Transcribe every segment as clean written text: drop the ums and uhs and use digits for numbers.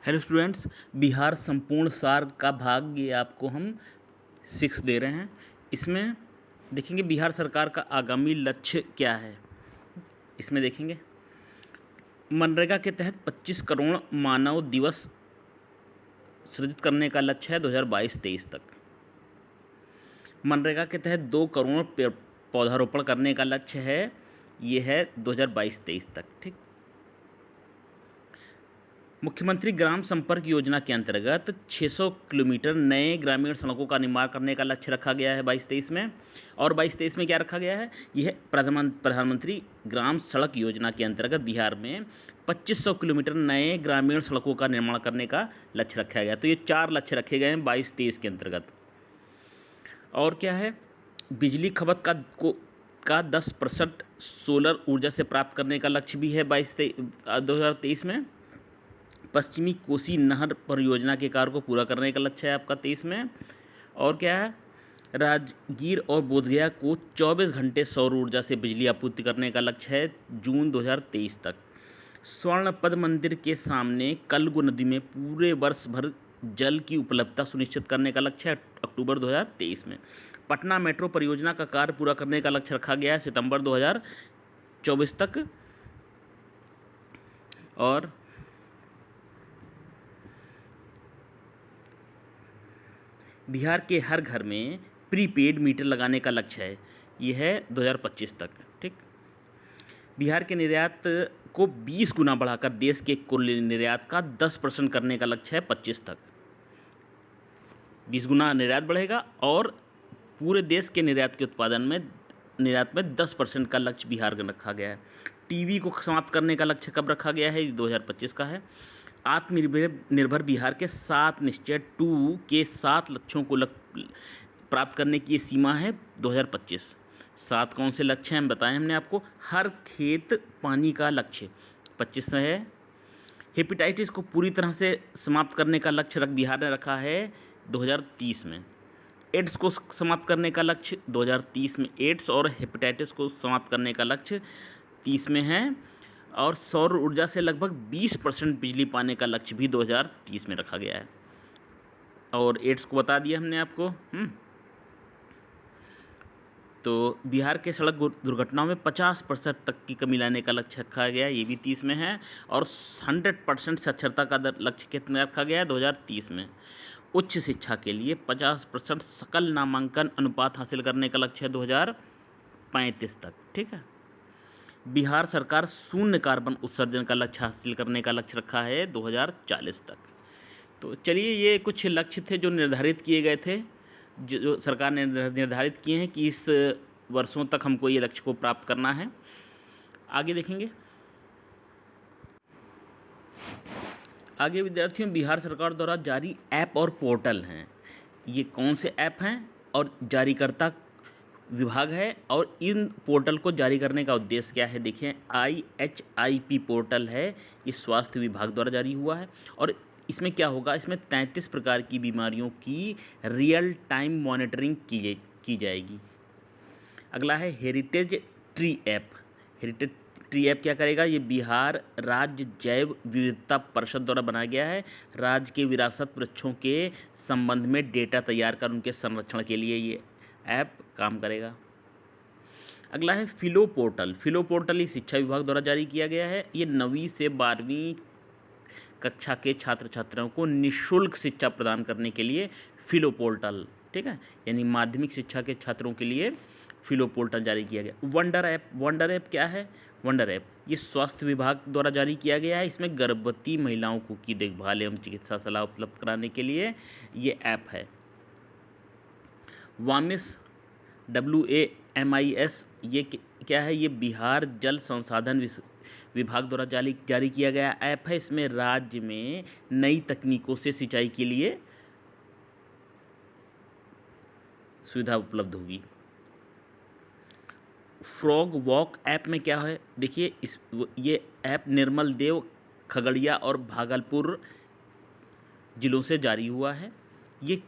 Hello students, Bihar संपूर्ण सार का भाग ये आपको हम 6 दे रहे हैं। इसमें देखेंगे बिहार सरकार का आगामी लक्ष्य क्या है। इसमें देखेंगे मनरेगा के तहत 25 करोड़ मानव दिवस सृजित करने का लक्ष्य है 2022-23 तक। मनरेगा के तहत 2 करोड़ पेड़ पौधारोपण करने का लक्ष्य है, ये है 2022-23 तक। ठीक। मुख्यमंत्री ग्राम संपर्क योजना के अंतर्गत 600 किलोमीटर नए ग्रामीण सड़कों का निर्माण करने का लक्ष्य रखा गया है 22-23 में। और 22-23 में क्या रखा गया है, यह प्रधानमंत्री ग्राम सड़क योजना के अंतर्गत बिहार में 2500 किलोमीटर नए ग्रामीण सड़कों का निर्माण करने का लक्ष्य रखा गया। तो ये 4 लक्ष्य रखे गए हैं 22-23 के अंतर्गत। और क्या है, बिजली खपत का 10% सोलर ऊर्जा से प्राप्त करने का लक्ष्य भी है 2023 में। पश्चिमी कोसी नहर परियोजना के कार्य को पूरा करने का लक्ष्य है आपका 23 में। और क्या है, राजगीर और बोधगया को 24 घंटे सौर ऊर्जा से बिजली आपूर्ति करने का लक्ष्य है जून 2023 तक। स्वर्ण पद मंदिर के सामने कलगु नदी में पूरे वर्ष भर जल की उपलब्धता सुनिश्चित करने का लक्ष्य है अक्टूबर 2023 में। पटना मेट्रो परियोजना का कार्य पूरा करने का लक्ष्य रखा गया है सितंबर 2024 तक। और बिहार के हर घर में प्रीपेड मीटर लगाने का लक्ष्य है, यह है 2025 तक। ठीक। बिहार के निर्यात को 20 गुना बढ़ाकर देश के कुल निर्यात का 10% करने का लक्ष्य है 25 तक। 20 गुना निर्यात बढ़ेगा और पूरे देश के निर्यात में 10% का लक्ष्य बिहार का रखा गया है। टीबी को समाप्त करने का लक्ष्य कब रखा गया है, 2025 का है। आत्मनिर्भर बिहार के 7 निश्चय 2 के 7 लक्ष्यों को प्राप्त करने की ये सीमा है 2025। 7 कौन से लक्ष्य हैं बताएं हमने आपको। हर खेत पानी का लक्ष्य 25 में है। हेपेटाइटिस को पूरी तरह से समाप्त करने का लक्ष्य बिहार ने रखा है 2030 में। एड्स को समाप्त करने का लक्ष्य 2030 में, एड्स और हेपेटाइटिस को समाप्त करने का लक्ष्य 30 में है। और सौर ऊर्जा से लगभग 20% बिजली पाने का लक्ष्य भी 2030 में रखा गया है। और एड्स को बता दिया हमने आपको। तो बिहार के सड़क दुर्घटनाओं में 50% तक की कमी लाने का लक्ष्य रखा गया है, ये भी 30 में है। और 100% साक्षरता का लक्ष्य कितना रखा गया है 2030 में। उच्च शिक्षा के लिए 50% सकल नामांकन अनुपात हासिल करने का लक्ष्य है 2035 तक। ठीक है। बिहार सरकार शून्य कार्बन उत्सर्जन का लक्ष्य हासिल करने का लक्ष्य रखा है 2040 तक। तो चलिए, ये कुछ लक्ष्य थे जो निर्धारित किए गए थे, जो सरकार ने निर्धारित किए हैं कि इस वर्षों तक हमको ये लक्ष्य को प्राप्त करना है। आगे देखेंगे। आगे विद्यार्थियों, बिहार सरकार द्वारा जारी ऐप और पोर्टल हैं। ये कौन से ऐप हैं और जारीकर्ता विभाग है, और इन पोर्टल को जारी करने का उद्देश्य क्या है। देखिए, IHIP पोर्टल है, ये स्वास्थ्य विभाग द्वारा जारी हुआ है। और इसमें क्या होगा, इसमें 33 प्रकार की बीमारियों की रियल टाइम मॉनिटरिंग की जाएगी। अगला है heritage tree app. Heritage tree app क्या करेगा, ये बिहार राज्य जैव विविधता परिषद द्वारा बनाया गया है। राज्य के विरासत वृक्षों के संबंध में डेटा तैयार कर उनके संरक्षण के लिए ये ऐप काम करेगा। अगला है फिलो पोर्टल। फिलो पोर्टल ही शिक्षा विभाग द्वारा जारी किया गया है। ये 9वीं से 12वीं कक्षा के छात्र छात्राओं को निःशुल्क शिक्षा प्रदान करने के लिए फिलो पोर्टल, ठीक है, यानी माध्यमिक शिक्षा के छात्रों के लिए फिलो पोर्टल जारी किया गया। Wonder app. वंडर ऐप क्या है, वंडर ऐप ये स्वास्थ्य विभाग द्वारा जारी किया गया है। इसमें गर्भवती महिलाओं को की देखभाल एवं चिकित्सा सलाह उपलब्ध कराने के लिए ये ऐप है। वामिस, WAMIS, ये क्या है, ये बिहार जल संसाधन विभाग द्वारा जारी किया गया ऐप है। इसमें राज्य में नई तकनीकों से सिंचाई के लिए सुविधा उपलब्ध होगी। फ्रॉग वॉक ऐप में क्या है, देखिए ये ऐप निर्मल देव, खगड़िया और भागलपुर जिलों से जारी हुआ है। ये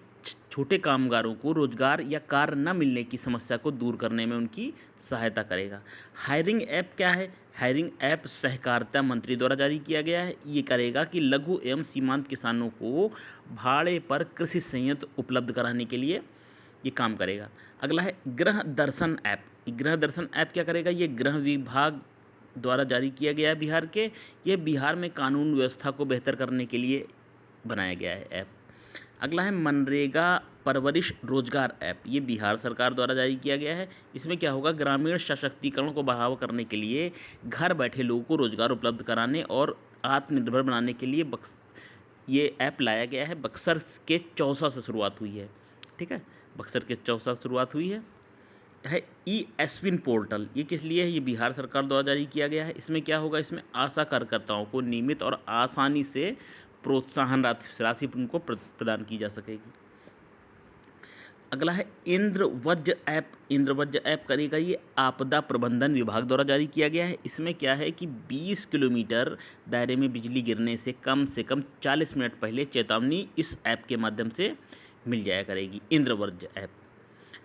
छोटे कामगारों को रोजगार या कार्य न मिलने की समस्या को दूर करने में उनकी सहायता करेगा। हायरिंग ऐप क्या है, हायरिंग ऐप सहकारिता मंत्री द्वारा जारी किया गया है। ये करेगा कि लघु एवं सीमांत किसानों को भाड़े पर कृषि संयंत्र उपलब्ध कराने के लिए ये काम करेगा। अगला है गृह दर्शन ऐप। गृह दर्शन ऐप क्या करेगा? ये गृह विभाग द्वारा जारी किया गया है बिहार के। ये बिहार में कानून व्यवस्था को बेहतर करने के लिए बनाया गया है ऐप। अगला है मनरेगा परवरिश रोजगार ऐप। ये बिहार सरकार द्वारा जारी किया गया है। इसमें क्या होगा? ग्रामीण सशक्तिकरण को बढ़ावा करने के लिए घर बैठे लोगों को रोजगार उपलब्ध कराने और आत्मनिर्भर बनाने के लिए ये ऐप लाया गया है। बक्सर के चौसा से शुरुआत हुई है। ठीक है, बक्सर के चौसा से शुरुआत हुई है ई एसविन पोर्टल। ये किस लिए है? ये बिहार सरकार द्वारा जारी किया गया है। इसमें क्या होगा? इसमें आशा कार्यकर्ताओं को नियमित और आसानी से प्रोत्साहन राशि उनको प्रदान की जा सकेगी। अगला है इंद्रवज्र ऐप। इंद्रवज्र ऐप करेगा ये आपदा प्रबंधन विभाग द्वारा जारी किया गया है। इसमें क्या है कि 20 किलोमीटर दायरे में बिजली गिरने से कम 40 मिनट पहले चेतावनी इस ऐप के माध्यम से मिल जाया करेगी, इंद्रवज्र ऐप।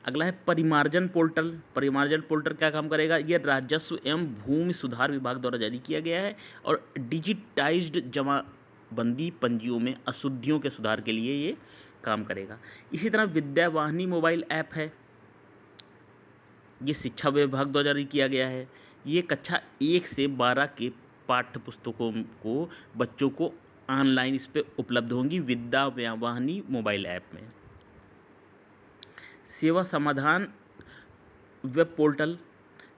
अगला है परिमार्जन पोर्टल। परिमार्जन पोर्टल क्या काम करेगा? ये राजस्व एवं भूमि सुधार विभाग द्वारा जारी किया गया है और डिजिटाइज्ड जमाबंदी पंजियों में अशुद्धियों के सुधार के लिए ये काम करेगा। इसी तरह विद्यावाहिनी मोबाइल ऐप है। ये शिक्षा विभाग द्वारा जारी किया गया है। ये कक्षा 1 से 12 के पाठ्य पुस्तकों को बच्चों को ऑनलाइन इस पर उपलब्ध होंगी विद्यावाहिनी मोबाइल ऐप में। सेवा समाधान वेब पोर्टल।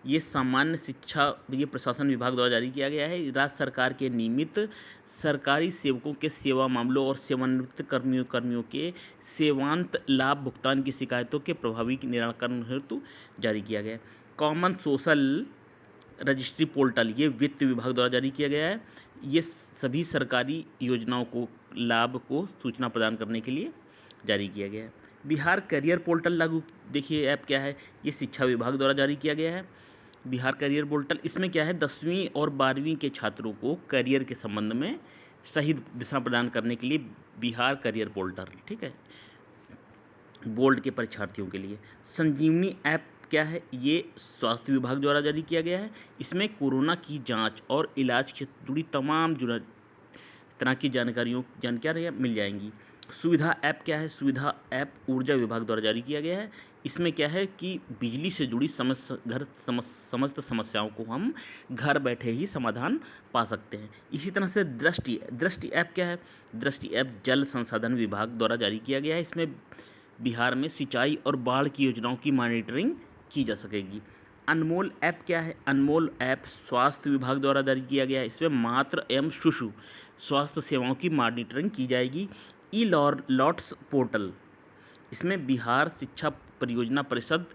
ये सामान्य शिक्षा ये प्रशासन विभाग द्वारा जारी किया गया है। राज्य सरकार के नियमित सरकारी सेवकों के सेवा मामलों और सेवानिवृत्त कर्मियों के सेवांत लाभ भुगतान की शिकायतों के प्रभावी निराकरण हेतु जारी किया गया है। कॉमन सोशल रजिस्ट्री पोर्टल ये वित्त विभाग द्वारा जारी किया गया है। ये सभी सरकारी योजनाओं को लाभ को सूचना प्रदान करने के लिए जारी किया गया है। बिहार करियर पोर्टल लागू देखिए ऐप क्या है? ये शिक्षा विभाग द्वारा जारी किया गया है। बिहार करियर पोर्टल, इसमें क्या है? 10वीं और 12वीं के छात्रों को करियर के संबंध में सही दिशा प्रदान करने के लिए बिहार करियर पोर्टल, ठीक है, बोर्ड के परीक्षार्थियों के लिए। संजीवनी ऐप क्या है? ये स्वास्थ्य विभाग द्वारा जारी किया गया है। इसमें कोरोना की जांच और इलाज से जुड़ी तमाम तरह की जानकारियाँ मिल जाएंगी। सुविधा ऐप क्या है? सुविधा ऐप ऊर्जा विभाग द्वारा जारी किया गया है। इसमें क्या है कि बिजली से जुड़ी समस्त समस्याओं को हम घर बैठे ही समाधान पा सकते हैं। इसी तरह से दृष्टि ऐप क्या है? दृष्टि ऐप जल संसाधन विभाग द्वारा जारी किया गया है। इसमें बिहार में सिंचाई और बाढ़ की योजनाओं की मॉनिटरिंग की जा सकेगी। अनमोल ऐप क्या है? अनमोल ऐप स्वास्थ्य विभाग द्वारा जारी किया गया है। इसमें मातृ एवं शिशु स्वास्थ्य सेवाओं की मॉनिटरिंग की जाएगी। ई लॉट्स पोर्टल, इसमें बिहार शिक्षा परियोजना परिषद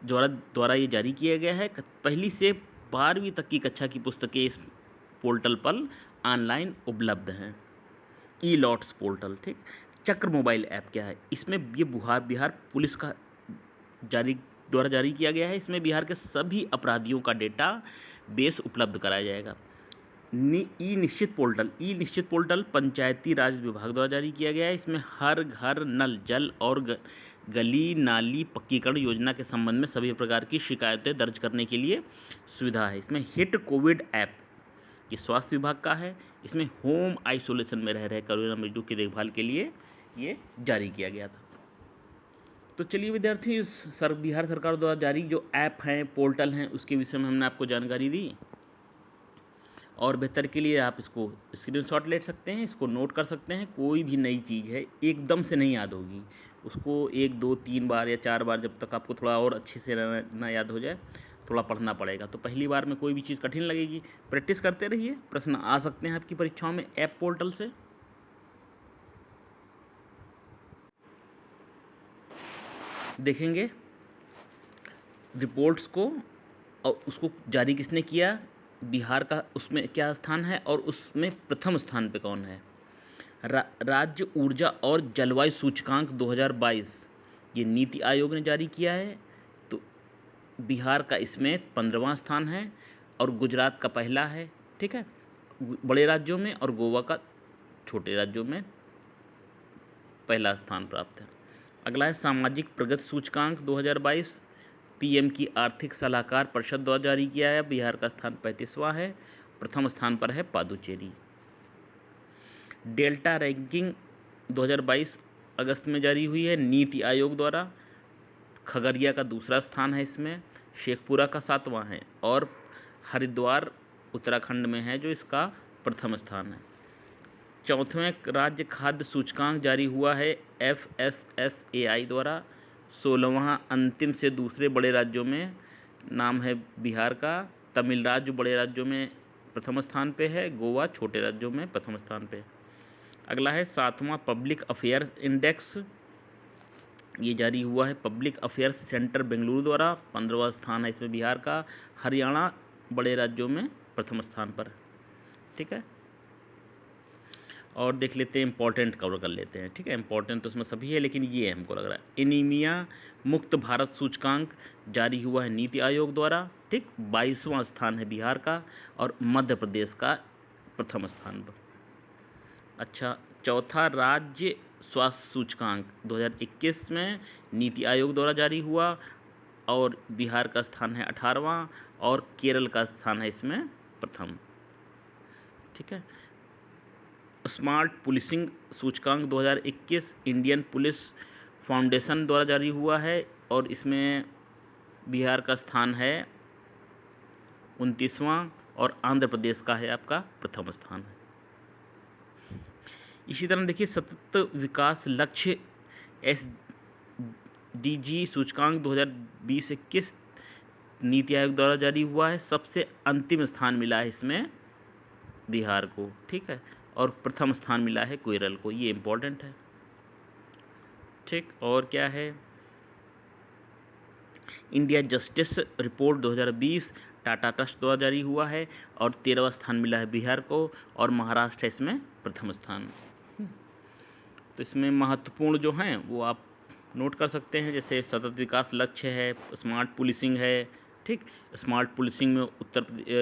द्वारा ये जारी किया गया है। 1 से 12वीं तक की कक्षा की पुस्तकें इस पोर्टल पर ऑनलाइन उपलब्ध हैं। ई लॉट्स पोर्टल, ठीक। चक्र मोबाइल ऐप क्या है? इसमें ये बिहार पुलिस का द्वारा जारी किया गया है। इसमें बिहार के सभी अपराधियों का डेटा बेस उपलब्ध कराया जाएगा। ई निश्चित पोर्टल पंचायती राज विभाग द्वारा जारी किया गया है। इसमें हर घर नल जल और गली नाली पक्कीकरण योजना के संबंध में सभी प्रकार की शिकायतें दर्ज करने के लिए सुविधा है। इसमें हिट कोविड ऐप ये स्वास्थ्य विभाग का है। इसमें होम आइसोलेशन में रह रहे कोरोना मरीजों की देखभाल के लिए ये जारी किया गया था। तो चलिए विद्यार्थी, बिहार सरकार द्वारा जारी जो ऐप हैं, पोर्टल हैं, उसके विषय में हमने आपको जानकारी दी। और बेहतर के लिए आप इसको स्क्रीनशॉट ले सकते हैं, इसको नोट कर सकते हैं। कोई भी नई चीज़ है एकदम से नहीं याद होगी, उसको 1 2 3 बार या 4 बार, जब तक आपको थोड़ा और अच्छे से ना याद हो जाए, थोड़ा पढ़ना पड़ेगा। तो पहली बार में कोई भी चीज़ कठिन लगेगी, प्रैक्टिस करते रहिए। प्रश्न आ सकते हैं आपकी परीक्षाओं में ऐप पोर्टल से। देखेंगे रिपोर्ट्स को और उसको जारी किसने किया, बिहार का उसमें क्या स्थान है और उसमें प्रथम स्थान पे कौन है। राज्य ऊर्जा और जलवायु सूचकांक 2022 ये नीति आयोग ने जारी किया है। तो बिहार का इसमें 15वां स्थान है और गुजरात का पहला है, ठीक है, बड़े राज्यों में, और गोवा का छोटे राज्यों में पहला स्थान प्राप्त है। अगला है सामाजिक प्रगति सूचकांक 2022, पीएम की आर्थिक सलाहकार परिषद द्वारा जारी किया है। बिहार का स्थान 35वां है, प्रथम स्थान पर है पादुचेरी। डेल्टा रैंकिंग 2022 अगस्त में जारी हुई है नीति आयोग द्वारा। खगड़िया का दूसरा स्थान है इसमें, शेखपुरा का 7वां है और हरिद्वार उत्तराखंड में है जो इसका प्रथम स्थान है। 4वें राज्य खाद्य सूचकांक जारी हुआ है FSSAI द्वारा। 16वां अंतिम से दूसरे बड़े राज्यों में नाम है बिहार का। तमिलनाडु बड़े राज्यों में प्रथम स्थान पे है, गोवा छोटे राज्यों में प्रथम स्थान पे। अगला है 7वां पब्लिक अफेयर्स इंडेक्स, ये जारी हुआ है पब्लिक अफेयर्स सेंटर बेंगलुरु द्वारा। 15वां स्थान है इसमें बिहार का। हरियाणा बड़े राज्यों में प्रथम स्थान पर है। ठीक है, और देख लेते हैं, इंपॉर्टेंट कवर कर लेते हैं। ठीक है, इंपॉर्टेंट तो उसमें सभी है लेकिन ये हमको लग रहा है। एनीमिया मुक्त भारत सूचकांक जारी हुआ है नीति आयोग द्वारा। ठीक, 22वां स्थान है बिहार का और मध्य प्रदेश का प्रथम स्थान पर। अच्छा, चौथा राज्य स्वास्थ्य सूचकांक 2021 में नीति आयोग द्वारा जारी हुआ और बिहार का स्थान है 18वां और केरल का स्थान है इसमें प्रथम। ठीक है, स्मार्ट पुलिसिंग सूचकांक 2021 इंडियन पुलिस फाउंडेशन द्वारा जारी हुआ है और इसमें बिहार का स्थान है 29वां और आंध्र प्रदेश का है आपका प्रथम स्थान है। इसी तरह देखिए, सतत विकास लक्ष्य SDG सूचकांक 2020-21 नीति आयोग द्वारा जारी हुआ है। सबसे अंतिम स्थान मिला है इसमें बिहार को। ठीक है, और प्रथम स्थान मिला है केरल को। ये इम्पोर्टेंट है। ठीक, और क्या है, India justice report 2020 Tata trust द्वारा जारी हुआ है और 13वां स्थान मिला है बिहार को और महाराष्ट्र है इसमें प्रथम स्थान। तो इसमें महत्वपूर्ण जो हैं वो आप नोट कर सकते हैं, जैसे सतत विकास लक्ष्य है, स्मार्ट पुलिसिंग है। ठीक, स्मार्ट पुलिसिंग में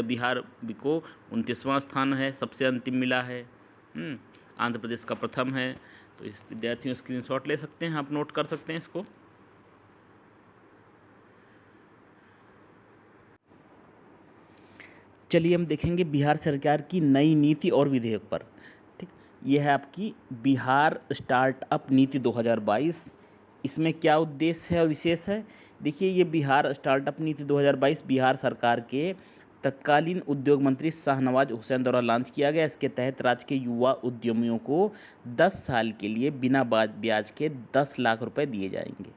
बिहार को 29वां स्थान है, सबसे अंतिम मिला है। आंध्र प्रदेश का प्रथम है। तो इस विद्यार्थियों स्क्रीनशॉट ले सकते हैं, आप नोट कर सकते हैं इसको। चलिए हम देखेंगे बिहार सरकार की नई नीति और विधेयक पर। ठीक, ये है आपकी बिहार स्टार्टअप नीति 2022। इसमें क्या उद्देश्य है और विशेष है, देखिए ये बिहार स्टार्टअप नीति 2022 बिहार सरकार के तत्कालीन उद्योग मंत्री शाहनवाज हुसैन द्वारा लॉन्च किया गया। इसके तहत राज्य के युवा उद्यमियों को 10 साल के लिए बिना ब्याज के 10 लाख रुपए दिए जाएंगे।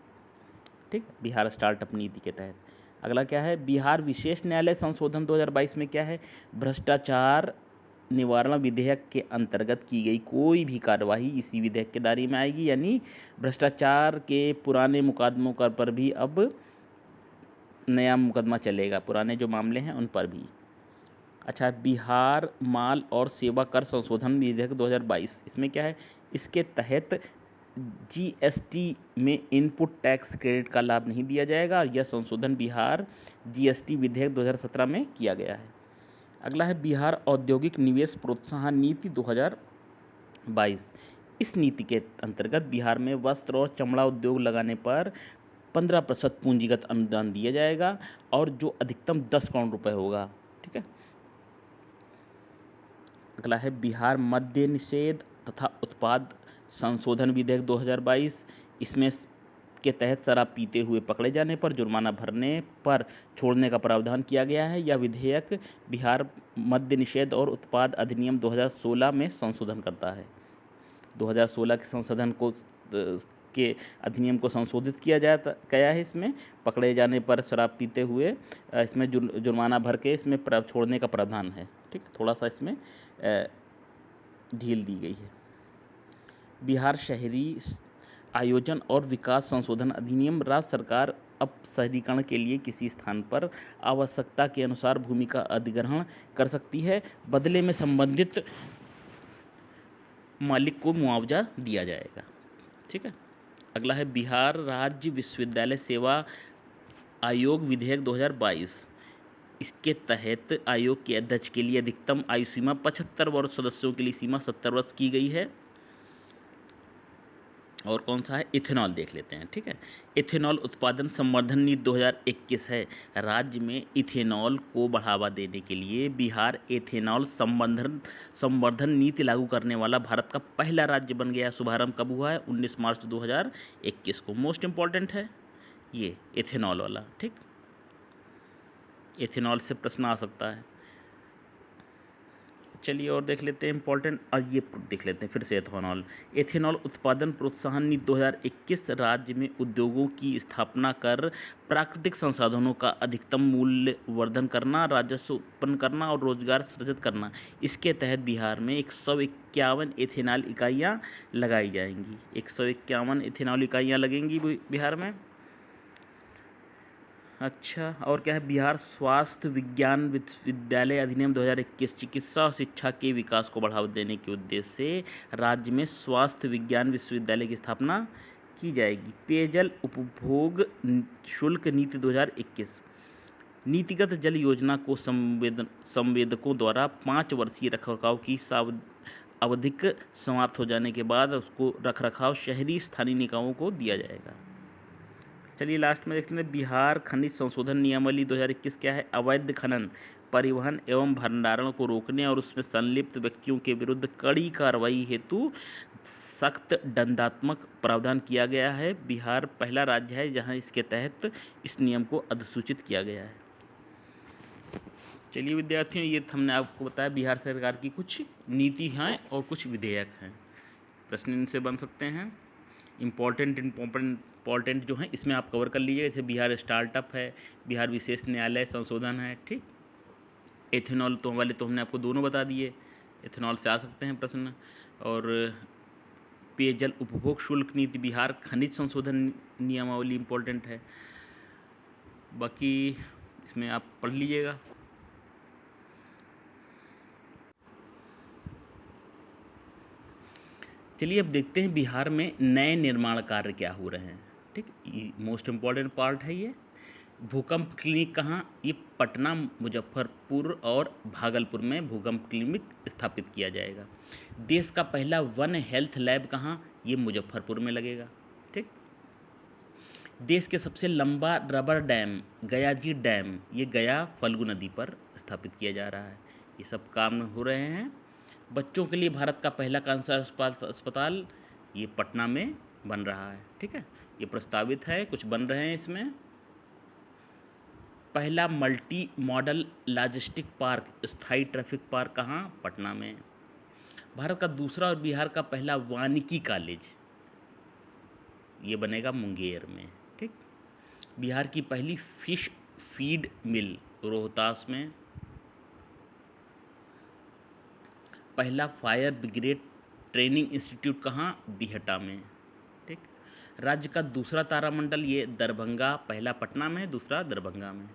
ठीक, बिहार स्टार्टअप नीति के तहत। अगला क्या है, बिहार विशेष न्यायालय संशोधन 2022 में क्या है, भ्रष्टाचार निवारण विधेयक के अंतर्गत की गई कोई भी कार्यवाही इसी विधेयक के दायरे में आएगी, यानी भ्रष्टाचार के पुराने मुकदमों पर भी अब नया मुकदमा चलेगा, पुराने जो मामले हैं उन पर भी। अच्छा, बिहार माल और सेवा कर संशोधन विधेयक 2022, इसमें क्या है, इसके तहत GST में इनपुट टैक्स क्रेडिट का लाभ नहीं दिया जाएगा। यह संशोधन बिहार GST विधेयक 2017 में किया गया है। अगला है बिहार औद्योगिक निवेश प्रोत्साहन नीति 2022। इस नीति के अंतर्गत बिहार में वस्त्र और चमड़ा उद्योग लगाने पर 15% पूंजीगत अनुदान दिया जाएगा और जो अधिकतम 10 करोड़ रुपए होगा। ठीक है, अगला है बिहार मद्य निषेध तथा उत्पाद संशोधन विधेयक 2022। इसमें के तहत शराब पीते हुए पकड़े जाने पर जुर्माना भरने पर छोड़ने का प्रावधान किया गया है। यह विधेयक बिहार मद्य निषेध और उत्पाद अधिनियम 2016 में संशोधन करता है। 2016 के संशोधन को के अधिनियम को संशोधित किया गया है। इसमें पकड़े जाने पर शराब पीते हुए इसमें जुर्माना भर के इसमें छोड़ने का प्रावधान है। ठीक, थोड़ा सा इसमें ढील दी गई है। बिहार शहरी आयोजन और विकास संशोधन अधिनियम, राज्य सरकार अब शहरीकरण के लिए किसी स्थान पर आवश्यकता के अनुसार भूमि का अधिग्रहण कर सकती है, बदले में संबंधित मालिक को मुआवजा दिया जाएगा। ठीक है, अगला है बिहार राज्य विश्वविद्यालय सेवा आयोग विधेयक 2022। इसके तहत आयोग के अध्यक्ष के लिए अधिकतम आयु सीमा 75 वर्ष, सदस्यों के लिए सीमा 70 वर्ष की गई है और कौन सा है, इथेनॉल देख लेते हैं। ठीक है, इथेनॉल उत्पादन संवर्धन नीति 2021 है। राज्य में इथेनॉल को बढ़ावा देने के लिए बिहार इथेनॉल संवर्धन संवर्धन नीति लागू करने वाला भारत का पहला राज्य बन गया। शुभारंभ कब हुआ है, 19 मार्च 2021 को। मोस्ट इम्पॉर्टेंट है ये इथेनॉल वाला। ठीक, इथेनॉल से प्रश्न आ सकता है। चलिए और देख लेते हैं इम्पोर्टेंट, और ये देख लेते हैं फिर से इथेनॉल। इथेनॉल उत्पादन प्रोत्साहन नीति 2021 राज्य में उद्योगों की स्थापना कर प्राकृतिक संसाधनों का अधिकतम मूल्य वर्धन करना, राजस्व उत्पन्न करना और रोजगार सृजित करना। इसके तहत बिहार में 151 इथेनॉल इकाइयाँ लगाई जाएंगी। 151 इथेनॉल इकाइयाँ लगेंगी बिहार में। अच्छा, और क्या है, बिहार स्वास्थ्य विज्ञान विश्वविद्यालय अधिनियम 2021 चिकित्सा और शिक्षा के विकास को बढ़ावा देने के उद्देश्य से राज्य में स्वास्थ्य विज्ञान विश्वविद्यालय की स्थापना की जाएगी। पेयजल उपभोग शुल्क नीति 2021, नीतिगत जल योजना को संवेदकों द्वारा 5 वर्षीय रखरखाव की अवधिक समाप्त हो जाने के बाद उसको रखरखाव शहरी स्थानीय निकायों को दिया जाएगा। चलिए लास्ट में देखते हैं, बिहार खनिज संशोधन नियमावली 2021 क्या है। अवैध खनन, परिवहन एवं भंडारण को रोकने और उसमें संलिप्त व्यक्तियों के विरुद्ध कड़ी कार्रवाई हेतु सख्त दंडात्मक प्रावधान किया गया है। बिहार पहला राज्य है जहां इसके तहत इस नियम को अधिसूचित किया गया है। चलिए विद्यार्थियों, ये हमने आपको बताया बिहार सरकार की कुछ नीति हैं और कुछ विधेयक हैं। प्रश्न इनसे बन सकते हैं। इम्पॉर्टेंट जो हैं इसमें आप कवर कर लीजिए। जैसे बिहार स्टार्टअप है, बिहार विशेष न्यायालय संशोधन है। ठीक, एथेनॉल तो वाले तो हमने आपको दोनों बता दिए, एथेनॉल से आ सकते हैं प्रश्न। और पेयजल उपभोग शुल्क नीति, बिहार खनिज संशोधन नियमावली इम्पोर्टेंट है। बाकी इसमें आप पढ़ लीजिएगा। चलिए अब देखते हैं बिहार में नए निर्माण कार्य क्या हो रहे हैं। ठीक, मोस्ट इम्पॉर्टेंट पार्ट है ये। भूकंप क्लिनिक कहाँ, ये पटना, मुजफ्फरपुर और भागलपुर में भूकंप क्लिनिक स्थापित किया जाएगा। देश का पहला वन हेल्थ लैब कहाँ, ये मुजफ्फरपुर में लगेगा। ठीक, देश के सबसे लंबा रबर डैम गयाजी डैम, ये गया फल्गु नदी पर स्थापित किया जा रहा है। ये सब काम हो रहे हैं। बच्चों के लिए भारत का पहला कैंसर अस्पताल ये पटना में बन रहा है। ठीक है, ये प्रस्तावित है, कुछ बन रहे हैं इसमें। पहला मल्टी मॉडल लॉजिस्टिक पार्क स्थायी ट्रैफिक पार्क कहाँ, पटना में। भारत का दूसरा और बिहार का पहला वानिकी कॉलेज ये बनेगा मुंगेर में। ठीक, बिहार की पहली फिश फीड मिल रोहतास में। पहला फायर ब्रिगेड ट्रेनिंग इंस्टीट्यूट कहाँ, बिहटा में। ठीक, राज्य का दूसरा तारामंडल ये दरभंगा, पहला पटना में, दूसरा दरभंगा में।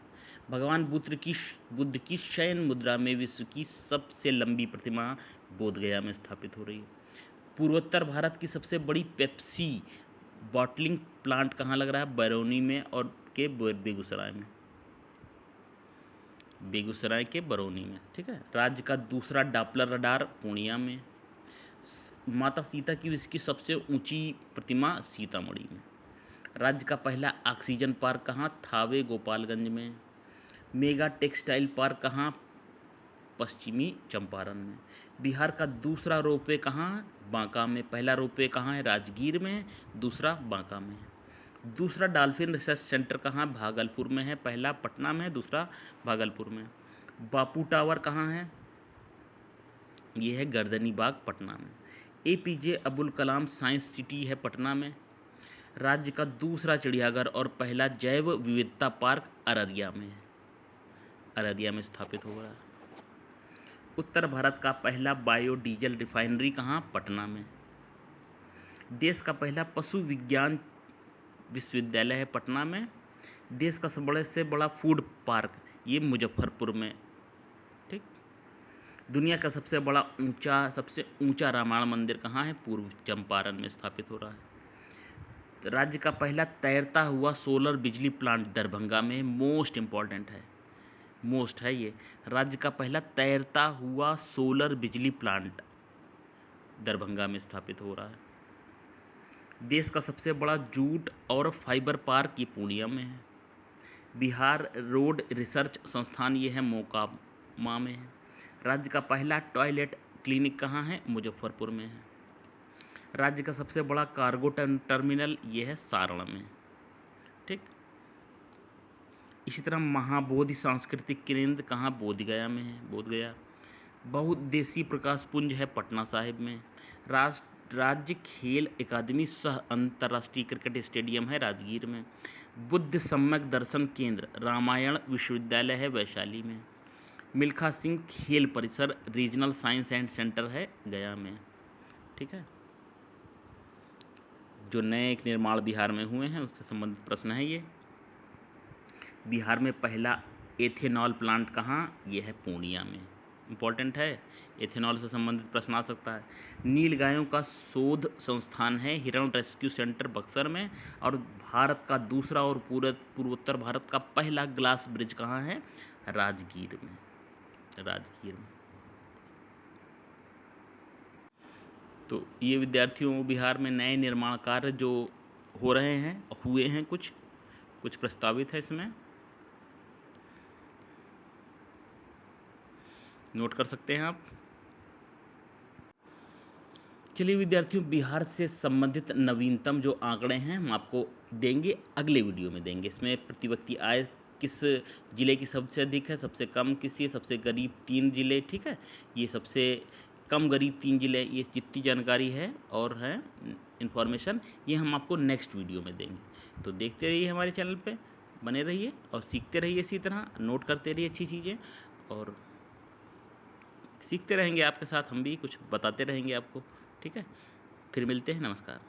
भगवान बुद्ध की शयन मुद्रा में विश्व की सबसे लंबी प्रतिमा बोधगया में स्थापित हो रही है। पूर्वोत्तर भारत की सबसे बड़ी पेप्सी बॉटलिंग प्लांट कहाँ लग रहा है, बरौनी में और के बेगूसराय में, बेगूसराय के बरौनी में। ठीक है, राज्य का दूसरा डॉपलर रडार पूर्णिया में। माता सीता की विश्व की सबसे ऊंची प्रतिमा सीतामढ़ी में। राज्य का पहला ऑक्सीजन पार्क कहाँ, थावे गोपालगंज में। मेगा टेक्सटाइल पार्क कहाँ, पश्चिमी चंपारण में। बिहार का दूसरा रोपवे कहाँ, बांका में। पहला रोपवे कहाँ है, राजगीर में, दूसरा बांका में। दूसरा डॉल्फिन रिसर्च सेंटर कहाँ, भागलपुर में है, पहला पटना में है, दूसरा भागलपुर में। बापू टावर कहाँ है, ये है गर्दनी बाग, पटना में। APJ Abdul Kalam science city है पटना में। राज्य का दूसरा चिड़ियाघर और पहला जैव विविधता पार्क अररिया में है, अररिया में स्थापित हो रहा है। उत्तर भारत का पहला बायोडीजल रिफाइनरी कहाँ, पटना में। देश का पहला पशु विज्ञान विश्वविद्यालय है पटना में। देश का सबसे बड़ा फूड पार्क ये मुजफ्फरपुर में। ठीक, दुनिया का सबसे ऊंचा रामायण मंदिर कहाँ है, पूर्व चंपारण में स्थापित हो रहा है। राज्य का पहला तैरता हुआ सोलर बिजली प्लांट दरभंगा में, मोस्ट इम्पॉर्टेंट है, मोस्ट है ये। राज्य का पहला तैरता हुआ सोलर बिजली प्लांट दरभंगा में स्थापित हो रहा है। देश का सबसे बड़ा जूट और फाइबर पार्क ये पूर्णिया में है। बिहार रोड रिसर्च संस्थान ये है मोकामा में है। राज्य का पहला टॉयलेट क्लिनिक कहाँ है? मुजफ्फरपुर में है। राज्य का सबसे बड़ा कार्गो टर्मिनल ये है सारण में। ठीक। इसी तरह महाबोधि सांस्कृतिक केंद्र कहाँ? बोधगया में है, बोधगया। बहुउद्देशीय प्रकाश पुंज है पटना साहिब में। राज्य खेल अकादमी सह अंतर्राष्ट्रीय क्रिकेट स्टेडियम है राजगीर में। बुद्ध सम्यक दर्शन केंद्र रामायण विश्वविद्यालय है वैशाली में। मिल्खा सिंह खेल परिसर रीजनल साइंस एंड सेंटर है गया में। ठीक है। जो नए एक निर्माण बिहार में हुए हैं उससे संबंधित प्रश्न है ये। बिहार में पहला एथेनॉल प्लांट कहाँ? ये है पूर्णिया में। इम्पॉर्टेंट है, एथेनॉल से संबंधित प्रश्न आ सकता है। नील गायों का शोध संस्थान है हिरण रेस्क्यू सेंटर बक्सर में। और भारत का दूसरा और पूर्वोत्तर भारत का पहला ग्लास ब्रिज कहाँ है? राजगीर में, राजगीर में। तो ये विद्यार्थियों बिहार में नए निर्माण कार्य जो हो रहे हैं, हुए हैं, कुछ प्रस्तावित है इसमें, नोट कर सकते हैं आप। चलिए विद्यार्थियों, बिहार से संबंधित नवीनतम जो आंकड़े हैं हम आपको देंगे, अगले वीडियो में देंगे। इसमें प्रति व्यक्ति आय किस जिले की सबसे अधिक है, सबसे कम किसी है, सबसे गरीब 3 जिले, ठीक है, ये सबसे कम गरीब 3 जिले, ये जितनी जानकारी है और है इन्फॉर्मेशन, ये हम आपको नेक्स्ट वीडियो में देंगे। तो देखते रहिए हमारे चैनल पे, बने रहिए और सीखते रहिए इसी तरह, नोट करते रहिए अच्छी चीज़ें, और सीखते रहेंगे आपके साथ हम भी, कुछ बताते रहेंगे आपको। ठीक है, फिर मिलते हैं, नमस्कार।